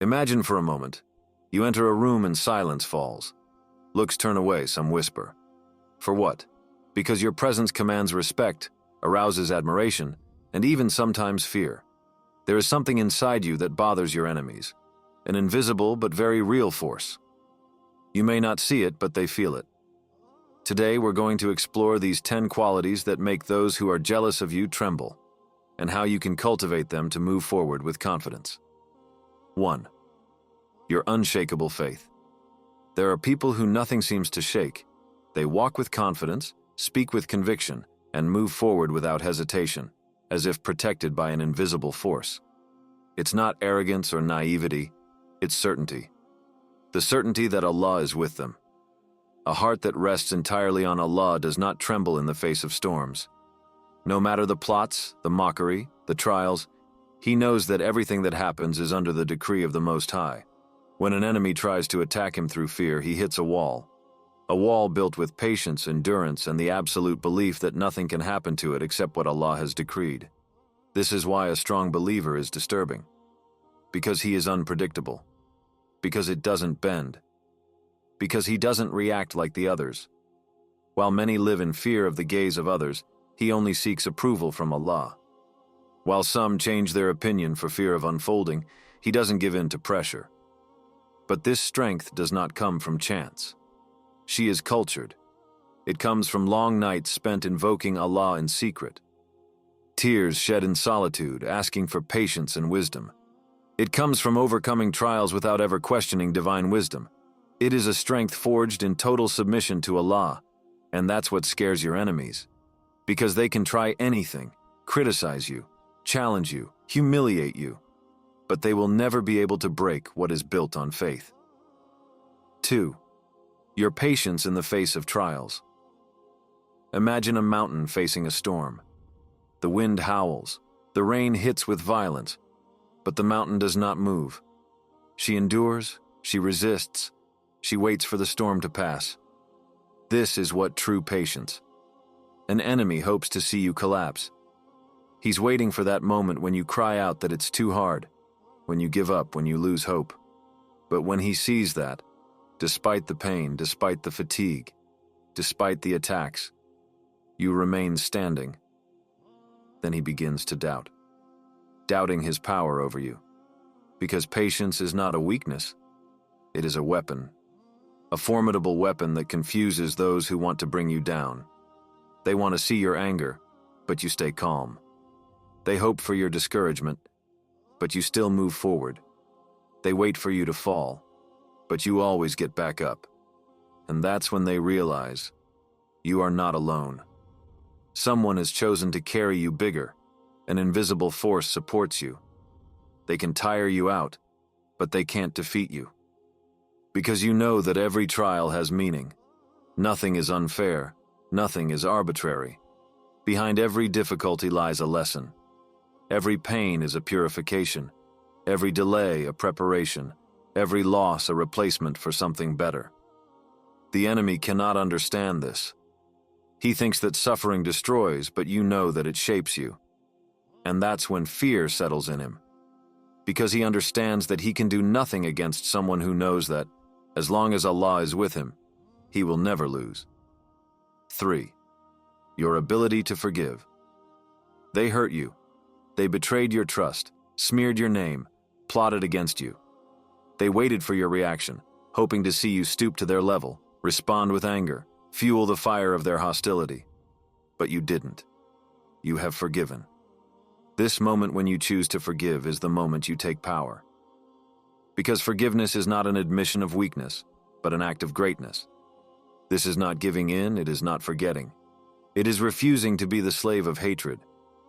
Imagine for a moment. You enter a room and silence falls. Looks turn away, some whisper. For what? Because your presence commands respect, arouses admiration, and even sometimes fear. There is something inside you that bothers your enemies. An invisible but very real force. You may not see it, but they feel it. Today we're going to explore these 10 qualities that make those who are jealous of you tremble, and how you can cultivate them to move forward with confidence. 1. Your unshakable faith. There are people who nothing seems to shake. They walk with confidence, speak with conviction, and move forward without hesitation, as if protected by an invisible force. It's not arrogance or naivety, it's certainty. The certainty that Allah is with them. A heart that rests entirely on Allah does not tremble in the face of storms. No matter the plots, the mockery, the trials, he knows that everything that happens is under the decree of the Most High. When an enemy tries to attack him through fear, he hits a wall built with patience, endurance, and the absolute belief that nothing can happen to it except what Allah has decreed. This is why a strong believer is disturbing. Because he is unpredictable. Because it doesn't bend. Because he doesn't react like the others. While many live in fear of the gaze of others, he only seeks approval from Allah. While some change their opinion for fear of unfolding, he doesn't give in to pressure. But this strength does not come from chance. She is cultured. It comes from long nights spent invoking Allah in secret. Tears shed in solitude, asking for patience and wisdom. It comes from overcoming trials without ever questioning divine wisdom. It is a strength forged in total submission to Allah, and that's what scares your enemies. Because they can try anything, criticize you, challenge you, humiliate you, but they will never be able to break what is built on faith. 2. Your patience in the face of trials. Imagine a mountain facing a storm. The wind howls, the rain hits with violence, but the mountain does not move. She endures, she resists, she waits for the storm to pass. This is what true patience. An enemy hopes to see you collapse. He's waiting for that moment when you cry out that it's too hard, when you give up, when you lose hope. But when he sees that, despite the pain, despite the fatigue, despite the attacks, you remain standing, then he begins to doubt, doubting his power over you. Because patience is not a weakness, it is a weapon, a formidable weapon that confuses those who want to bring you down. They want to see your anger, but you stay calm. They hope for your discouragement, but you still move forward. They wait for you to fall, but you always get back up. And that's when they realize you are not alone. Someone has chosen to carry you bigger. An invisible force supports you. They can tire you out, but they can't defeat you. Because you know that every trial has meaning. Nothing is unfair. Nothing is arbitrary. Behind every difficulty lies a lesson. Every pain is a purification. Every delay a preparation. Every loss a replacement for something better. The enemy cannot understand this. He thinks that suffering destroys, but you know that it shapes you. And that's when fear settles in him. Because he understands that he can do nothing against someone who knows that, as long as Allah is with him, he will never lose. 3. Your ability to forgive. They hurt you. They betrayed your trust, smeared your name, plotted against you. They waited for your reaction, hoping to see you stoop to their level, respond with anger, fuel the fire of their hostility. But you didn't. You have forgiven. This moment when you choose to forgive is the moment you take power. Because forgiveness is not an admission of weakness, but an act of greatness. This is not giving in, it is not forgetting. It is refusing to be the slave of hatred.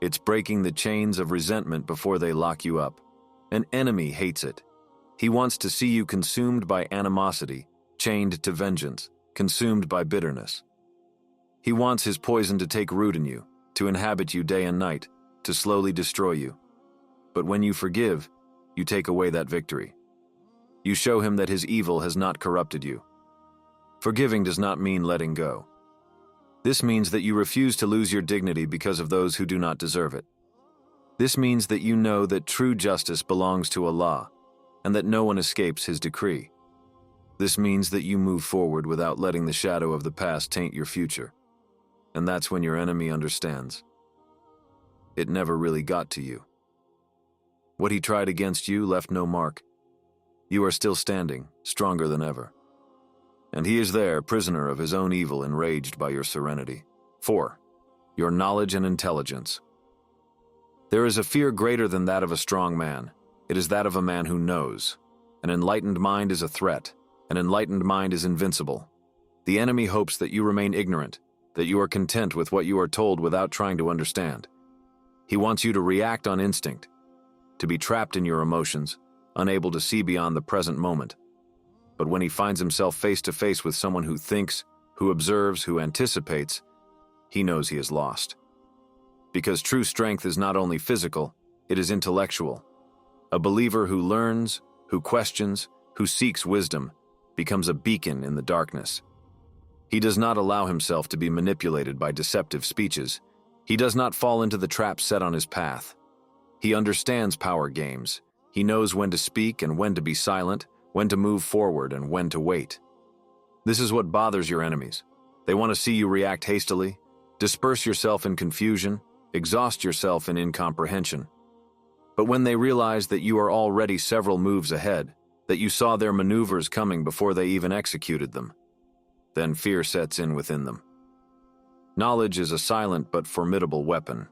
It's breaking the chains of resentment before they lock you up. An enemy hates it. He wants to see you consumed by animosity, chained to vengeance, consumed by bitterness. He wants his poison to take root in you, to inhabit you day and night, to slowly destroy you. But when you forgive, you take away that victory. You show him that his evil has not corrupted you. Forgiving does not mean letting go. This means that you refuse to lose your dignity because of those who do not deserve it. This means that you know that true justice belongs to Allah, and that no one escapes his decree. This means that you move forward without letting the shadow of the past taint your future. And that's when your enemy understands. It never really got to you. What he tried against you left no mark. You are still standing, stronger than ever. And he is there, prisoner of his own evil, enraged by your serenity. 4. Your knowledge and intelligence. There is a fear greater than that of a strong man. It is that of a man who knows. An enlightened mind is a threat. An enlightened mind is invincible. The enemy hopes that you remain ignorant, that you are content with what you are told without trying to understand. He wants you to react on instinct, to be trapped in your emotions, unable to see beyond the present moment. But when he finds himself face to face with someone who thinks, who observes, who anticipates, he knows he is lost. Because true strength is not only physical, it is intellectual. A believer who learns, who questions, who seeks wisdom, becomes a beacon in the darkness. He does not allow himself to be manipulated by deceptive speeches. He does not fall into the trap set on his path. He understands power games. He knows when to speak and when to be silent, when to move forward and when to wait. This is what bothers your enemies. They want to see you react hastily, disperse yourself in confusion, exhaust yourself in incomprehension. But when they realize that you are already several moves ahead, that you saw their maneuvers coming before they even executed them, then fear sets in within them. Knowledge is a silent but formidable weapon.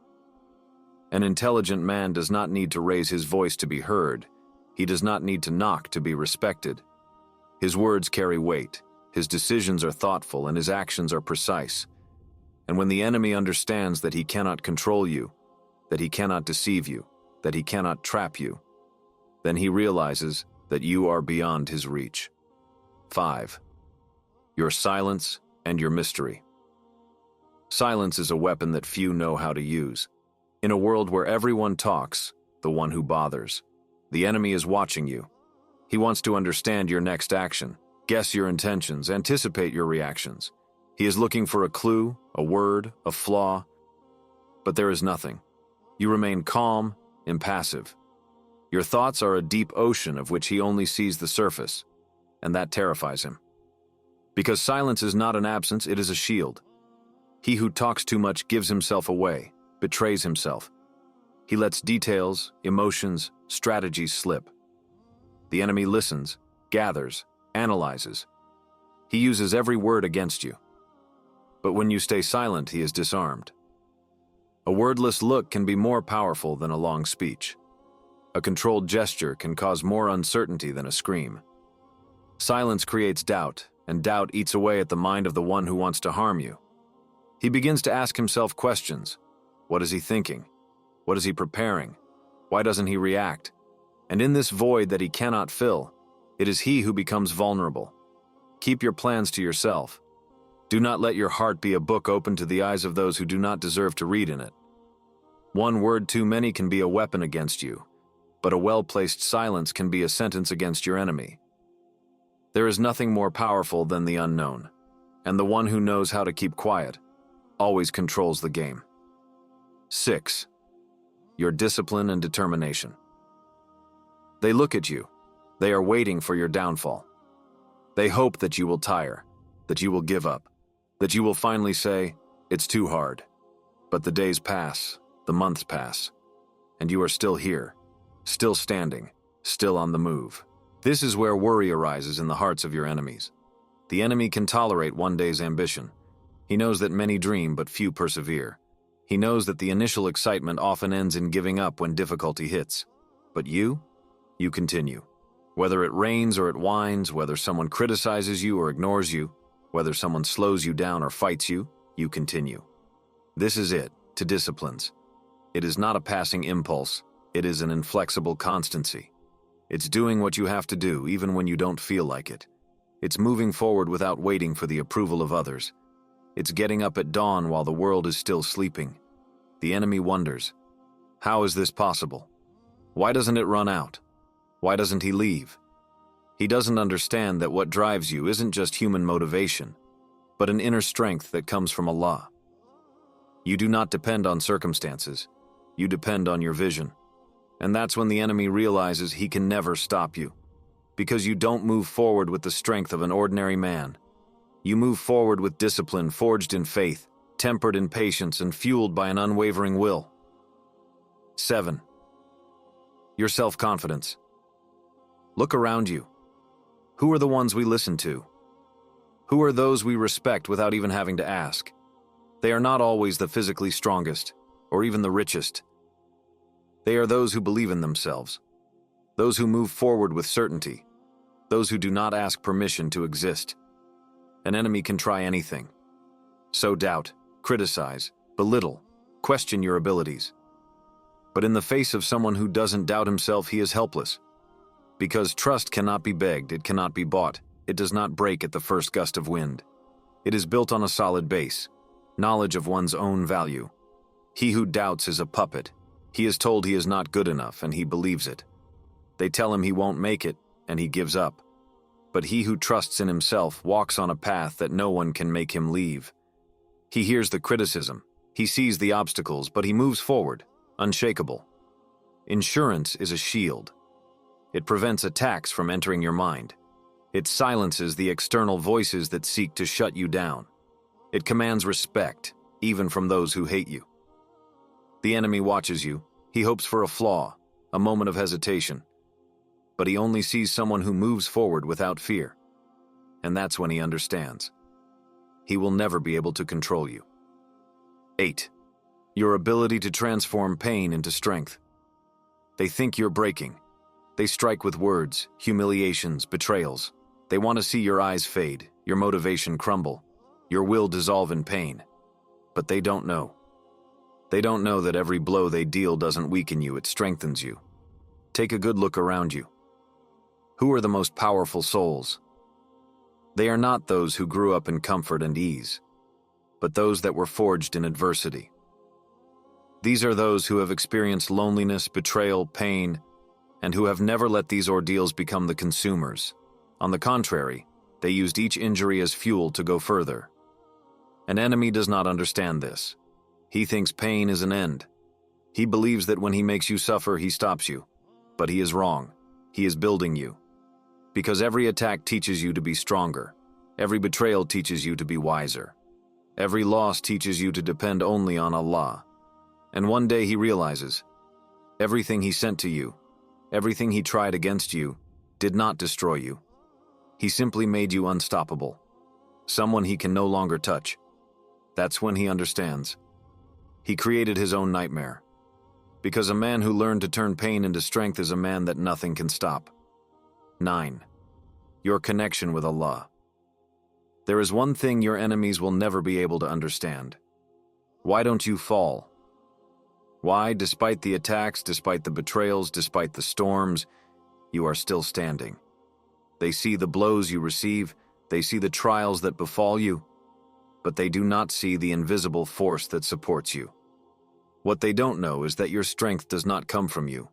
An intelligent man does not need to raise his voice to be heard. He does not need to knock to be respected. His words carry weight, his decisions are thoughtful, and his actions are precise. And when the enemy understands that he cannot control you, that he cannot deceive you, that he cannot trap you, then he realizes that you are beyond his reach. 5. Your silence and your mystery. Silence is a weapon that few know how to use. In a world where everyone talks, the one who bothers. The enemy is watching you. He wants to understand your next action, guess your intentions, anticipate your reactions. He is looking for a clue, a word, a flaw. But there is nothing. You remain calm, impassive. Your thoughts are a deep ocean of which he only sees the surface, and that terrifies him. Because silence is not an absence, it is a shield. He who talks too much gives himself away, betrays himself. He lets details, emotions, strategies slip. The enemy listens, gathers, analyzes. He uses every word against you. But when you stay silent, he is disarmed. A wordless look can be more powerful than a long speech. A controlled gesture can cause more uncertainty than a scream. Silence creates doubt, and doubt eats away at the mind of the one who wants to harm you. He begins to ask himself questions. What is he thinking? What is he preparing? Why doesn't he react? And in this void that he cannot fill, it is he who becomes vulnerable. Keep your plans to yourself. Do not let your heart be a book open to the eyes of those who do not deserve to read in it. One word too many can be a weapon against you, but a well-placed silence can be a sentence against your enemy. There is nothing more powerful than the unknown, and the one who knows how to keep quiet always controls the game. 6. Your discipline and determination. They look at you. They are waiting for your downfall. They hope that you will tire, that you will give up, that you will finally say, "It's too hard." But the days pass, the months pass, and you are still here, still standing, still on the move. This is where worry arises in the hearts of your enemies. The enemy can tolerate one day's ambition. He knows that many dream but few persevere. He knows that the initial excitement often ends in giving up when difficulty hits. But you continue. Whether it rains or it whines, whether someone criticizes you or ignores you, whether someone slows you down or fights you, you continue. This is it, to disciplines. It is not a passing impulse, it is an inflexible constancy. It's doing what you have to do even when you don't feel like it. It's moving forward without waiting for the approval of others. It's getting up at dawn while the world is still sleeping. The enemy wonders, how is this possible? Why doesn't it run out? Why doesn't he leave? He doesn't understand that what drives you isn't just human motivation, but an inner strength that comes from Allah. You do not depend on circumstances. You depend on your vision. And that's when the enemy realizes he can never stop you. Because you don't move forward with the strength of an ordinary man. You move forward with discipline forged in faith, tempered in patience, and fueled by an unwavering will. 7. Your self-confidence. Look around you. Who are the ones we listen to? Who are those we respect without even having to ask? They are not always the physically strongest, or even the richest. They are those who believe in themselves, those who move forward with certainty, those who do not ask permission to exist. An enemy can try anything. Sow doubt, criticize, belittle, question your abilities. But in the face of someone who doesn't doubt himself, he is helpless. Because trust cannot be begged, it cannot be bought, it does not break at the first gust of wind. It is built on a solid base, knowledge of one's own value. He who doubts is a puppet. He is told he is not good enough, and he believes it. They tell him he won't make it, and he gives up. But he who trusts in himself walks on a path that no one can make him leave. He hears the criticism, he sees the obstacles, but he moves forward, unshakable. Insurance is a shield. It prevents attacks from entering your mind. It silences the external voices that seek to shut you down. It commands respect, even from those who hate you. The enemy watches you. He hopes for a flaw, a moment of hesitation. But he only sees someone who moves forward without fear. And that's when he understands. He will never be able to control you. 8. Your ability to transform pain into strength. They think you're breaking. They strike with words, humiliations, betrayals. They want to see your eyes fade, your motivation crumble, your will dissolve in pain. But they don't know. They don't know that every blow they deal doesn't weaken you, it strengthens you. Take a good look around you. Who are the most powerful souls? They are not those who grew up in comfort and ease, but those that were forged in adversity. These are those who have experienced loneliness, betrayal, pain, and who have never let these ordeals become the consumers. On the contrary, they used each injury as fuel to go further. An enemy does not understand this. He thinks pain is an end. He believes that when he makes you suffer, he stops you. But he is wrong. He is building you. Because every attack teaches you to be stronger. Every betrayal teaches you to be wiser. Every loss teaches you to depend only on Allah. And one day he realizes, everything he sent to you, everything he tried against you, did not destroy you. He simply made you unstoppable. Someone he can no longer touch. That's when he understands. He created his own nightmare. Because a man who learned to turn pain into strength is a man that nothing can stop. 9. Your connection with Allah. There is one thing your enemies will never be able to understand. Why don't you fall? Why, despite the attacks, despite the betrayals, despite the storms, you are still standing? They see the blows you receive, they see the trials that befall you, but they do not see the invisible force that supports you. What they don't know is that your strength does not come from you.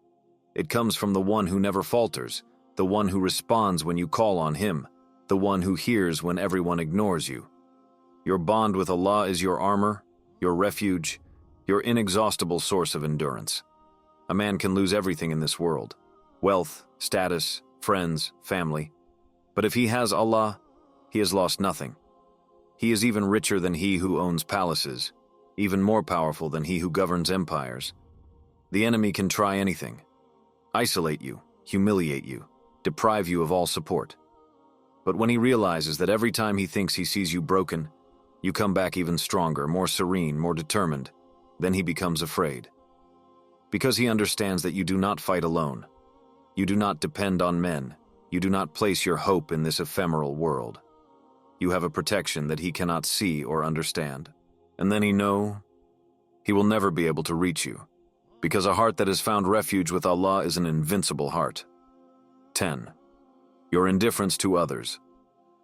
It comes from the one who never falters, the one who responds when you call on him, the one who hears when everyone ignores you. Your bond with Allah is your armor, your refuge, your inexhaustible source of endurance. A man can lose everything in this world: wealth, status, friends, family. But if he has Allah, he has lost nothing. He is even richer than he who owns palaces, even more powerful than he who governs empires. The enemy can try anything: isolate you, humiliate you, deprive you of all support. But when he realizes that every time he thinks he sees you broken, you come back even stronger, more serene, more determined, then he becomes afraid. Because he understands that you do not fight alone. You do not depend on men. You do not place your hope in this ephemeral world. You have a protection that he cannot see or understand. And then he will never be able to reach you, because a heart that has found refuge with Allah is an invincible heart. 10. Your indifference to others.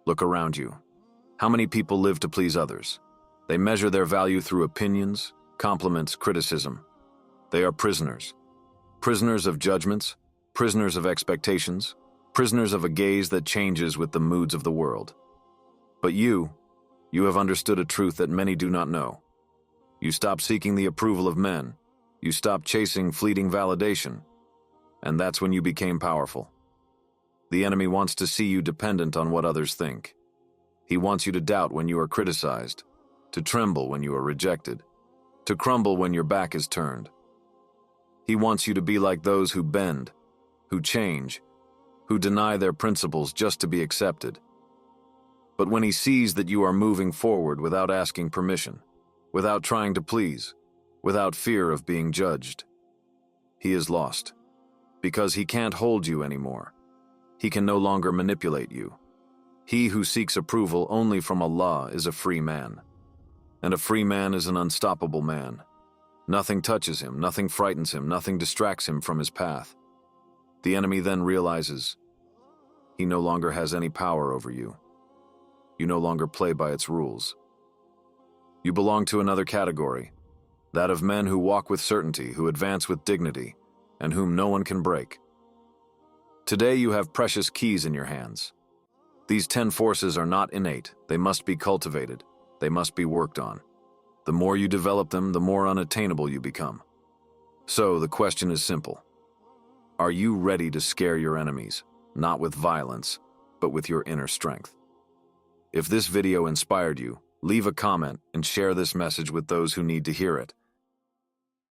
Look around you. How many people live to please others? They measure their value through opinions, compliments, criticism. They are prisoners. Prisoners of judgments, prisoners of expectations, prisoners of a gaze that changes with the moods of the world. But you have understood a truth that many do not know. You stopped seeking the approval of men. You stopped chasing fleeting validation. And that's when you became powerful. The enemy wants to see you dependent on what others think. He wants you to doubt when you are criticized, to tremble when you are rejected, to crumble when your back is turned. He wants you to be like those who bend, who change, who deny their principles just to be accepted. But when he sees that you are moving forward without asking permission, without trying to please, without fear of being judged, he is lost, because he can't hold you anymore. He can no longer manipulate you. He who seeks approval only from Allah is a free man. And a free man is an unstoppable man. Nothing touches him, nothing frightens him, nothing distracts him from his path. The enemy then realizes he no longer has any power over you. You no longer play by its rules. You belong to another category, that of men who walk with certainty, who advance with dignity, and whom no one can break. Today you have precious keys in your hands. These 10 forces are not innate, they must be cultivated, they must be worked on. The more you develop them, the more unattainable you become. So the question is simple. Are you ready to scare your enemies, not with violence, but with your inner strength? If this video inspired you, leave a comment and share this message with those who need to hear it.